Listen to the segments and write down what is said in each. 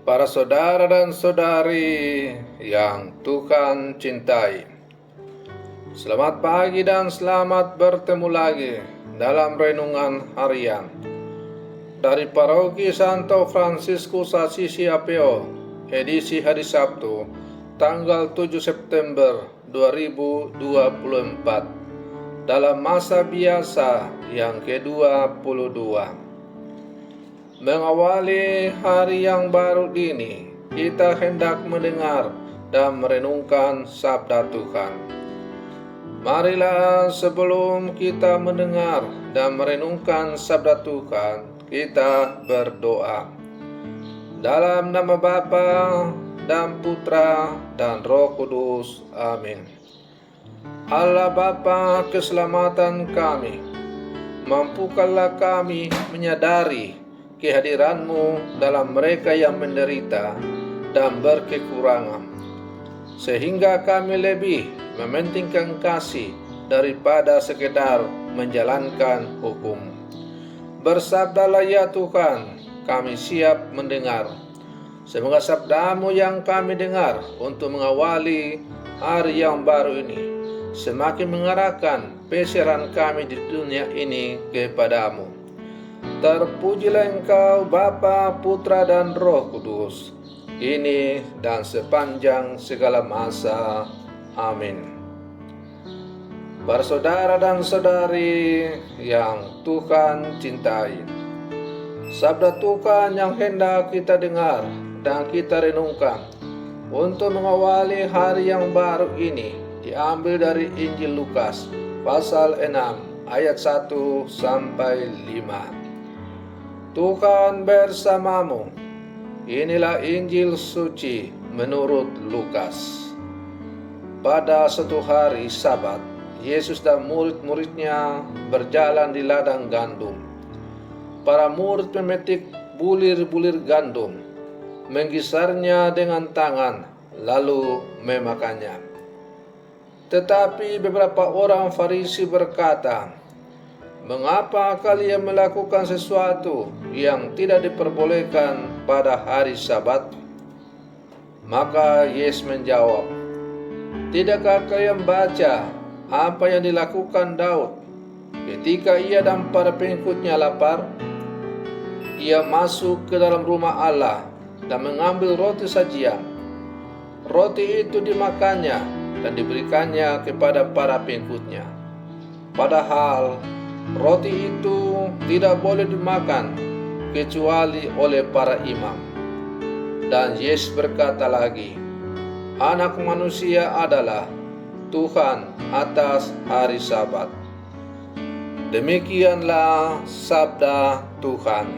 Para saudara dan saudari yang Tuhan cintai, selamat pagi dan selamat bertemu lagi dalam renungan harian dari Paroki Santo Fransiskus Assisi APO, edisi hari Sabtu, tanggal 7 September 2024, dalam masa biasa yang ke-22. Mengawali hari yang baru ini, kita hendak mendengar dan merenungkan sabda Tuhan. Marilah sebelum kita mendengar dan merenungkan sabda Tuhan, kita berdoa. Dalam nama Bapa dan Putra dan Roh Kudus. Amin. Allah Bapa keselamatan kami, mampukanlah kami menyadari kehadiran-Mu dalam mereka yang menderita dan berkekurangan, sehingga kami lebih mementingkan kasih daripada sekedar menjalankan hukum. Bersabdalah ya Tuhan, kami siap mendengar. Semoga sabda-Mu yang kami dengar untuk mengawali hari yang baru ini semakin mengarahkan peseran kami di dunia ini kepada-Mu. Terpujilah Engkau Bapa, Putra dan Roh Kudus, kini dan sepanjang segala masa. Amin. Para saudara dan saudari yang Tuhan cintai, sabda Tuhan yang hendak kita dengar dan kita renungkan untuk mengawali hari yang baru ini diambil dari Injil Lukas pasal 6 ayat 1 sampai 5. Tuhan bersamamu. Inilah Injil suci menurut Lukas. Pada suatu hari Sabat, Yesus dan murid-muridnya berjalan di ladang gandum. Para murid memetik bulir-bulir gandum, menggisarnya dengan tangan, lalu memakannya. Tetapi beberapa orang Farisi berkata, "Mengapa kalian melakukan sesuatu yang tidak diperbolehkan pada hari Sabat?" Maka Yesus menjawab, "Tidakkah kalian baca apa yang dilakukan Daud ketika ia dan para pengikutnya lapar? Ia masuk ke dalam rumah Allah dan mengambil roti sajian. Roti itu dimakannya dan diberikannya kepada para pengikutnya. Padahal roti itu tidak boleh dimakan kecuali oleh para imam." Dan Yesus berkata lagi, "Anak manusia adalah Tuhan atas hari Sabat." Demikianlah sabda Tuhan.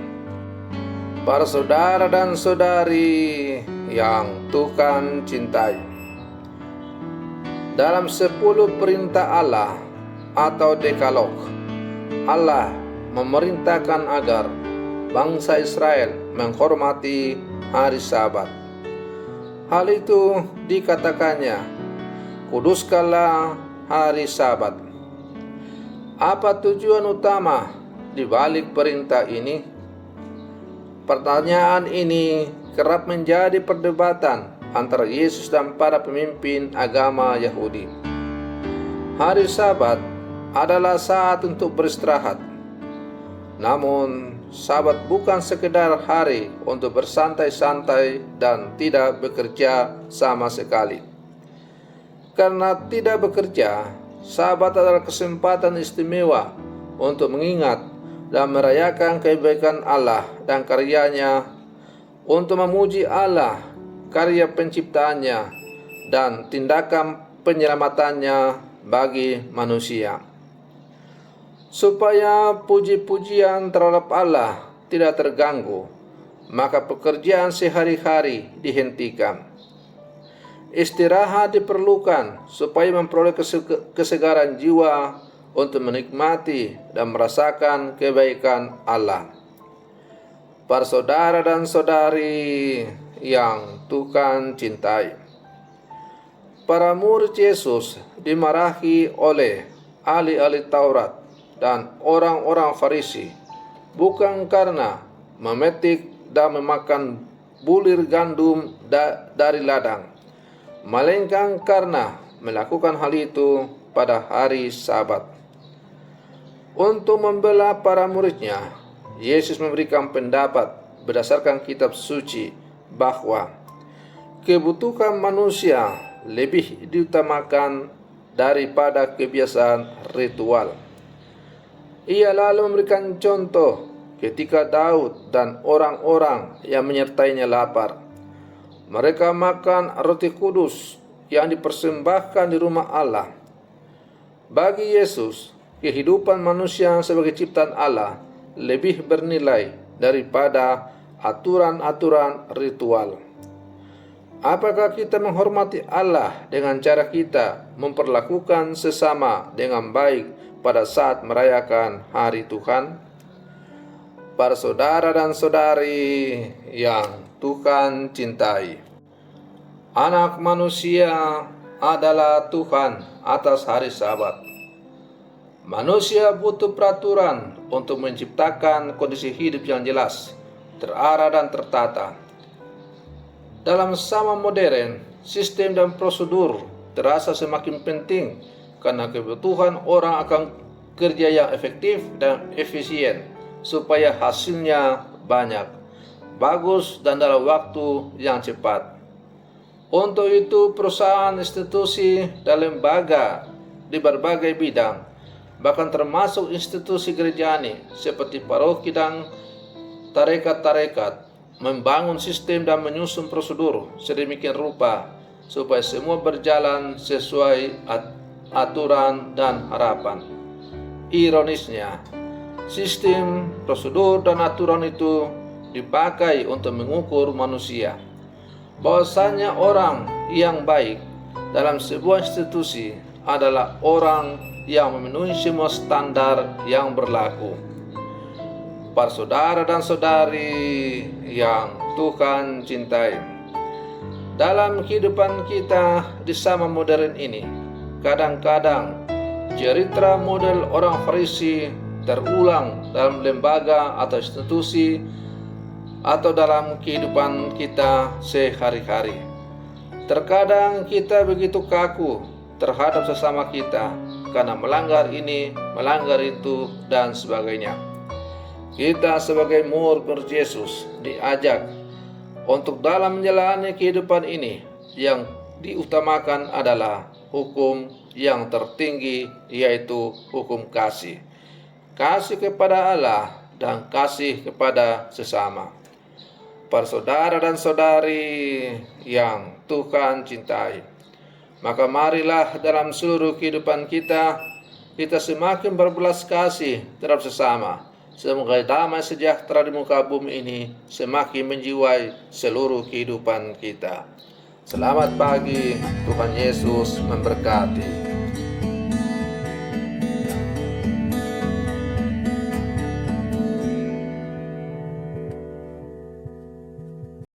Para saudara dan saudari yang Tuhan cintai, dalam 10 perintah Allah atau Dekalog, Allah memerintahkan agar bangsa Israel menghormati hari Sabat. Hal itu dikatakannya, "Kuduskanlah hari Sabat." Apa tujuan utama di balik perintah ini? Pertanyaan ini kerap menjadi perdebatan antara Yesus dan para pemimpin agama Yahudi. Hari Sabat adalah saat untuk beristirahat. Namun, Sabat bukan sekedar hari untuk bersantai-santai dan tidak bekerja sama sekali. Karena tidak bekerja, Sabat adalah kesempatan istimewa untuk mengingat dan merayakan kebaikan Allah dan karyanya, untuk memuji Allah, karya penciptaannya, dan tindakan penyelamatannya bagi manusia. Supaya puji-pujian terhadap Allah tidak terganggu, maka pekerjaan sehari-hari dihentikan. Istirahat diperlukan supaya memperoleh kesegaran jiwa untuk menikmati dan merasakan kebaikan Allah. Para saudara dan saudari yang Tuhan cintai, para murid Yesus dimarahi oleh ahli-ahli Taurat dan orang-orang Farisi bukan karena memetik dan memakan bulir gandum dari ladang, melainkan karena melakukan hal itu pada hari Sabat. Untuk membela para muridnya, Yesus memberikan pendapat berdasarkan kitab suci bahwa kebutuhan manusia lebih diutamakan daripada kebiasaan ritual. Ia lalu memberikan contoh ketika Daud dan orang-orang yang menyertainya lapar. Mereka makan roti kudus yang dipersembahkan di rumah Allah. Bagi Yesus, kehidupan manusia sebagai ciptaan Allah lebih bernilai daripada aturan-aturan ritual. Apakah kita menghormati Allah dengan cara kita memperlakukan sesama dengan baik pada saat merayakan hari Tuhan? Para saudara dan saudari yang Tuhan cintai, Anak manusia adalah Tuhan atas hari Sabat. Manusia butuh peraturan untuk menciptakan kondisi hidup yang jelas, terarah dan tertata. Dalam zaman modern, sistem dan prosedur terasa semakin penting karena kebutuhan orang akan kerja yang efektif dan efisien supaya hasilnya banyak, bagus, dan dalam waktu yang cepat. Untuk itu, perusahaan, institusi, dan lembaga di berbagai bidang, bahkan termasuk institusi gerejani seperti paroki dan tarekat-tarekat, membangun sistem dan menyusun prosedur sedemikian rupa supaya semua berjalan sesuai aturan dan harapan. Ironisnya, sistem, prosedur, dan aturan itu dipakai untuk mengukur manusia. Bahwasanya orang yang baik dalam sebuah institusi adalah orang yang memenuhi semua standar yang berlaku. Para saudara dan saudari yang Tuhan cintai, dalam kehidupan kita di zaman modern ini, kadang-kadang cerita model orang Farisi terulang dalam lembaga atau institusi atau dalam kehidupan kita sehari-hari. Terkadang kita begitu kaku terhadap sesama kita karena melanggar ini, melanggar itu, dan sebagainya. Kita sebagai murid Yesus diajak untuk dalam menjalani kehidupan ini yang diutamakan adalah hukum yang tertinggi, yaitu hukum kasih. Kasih kepada Allah dan kasih kepada sesama. Para saudara dan saudari yang Tuhan cintai, maka marilah dalam seluruh kehidupan kita semakin berbelas kasih terhadap sesama. Semoga damai sejahtera di muka bumi ini semakin menjiwai seluruh kehidupan kita. Selamat pagi, Tuhan Yesus memberkati.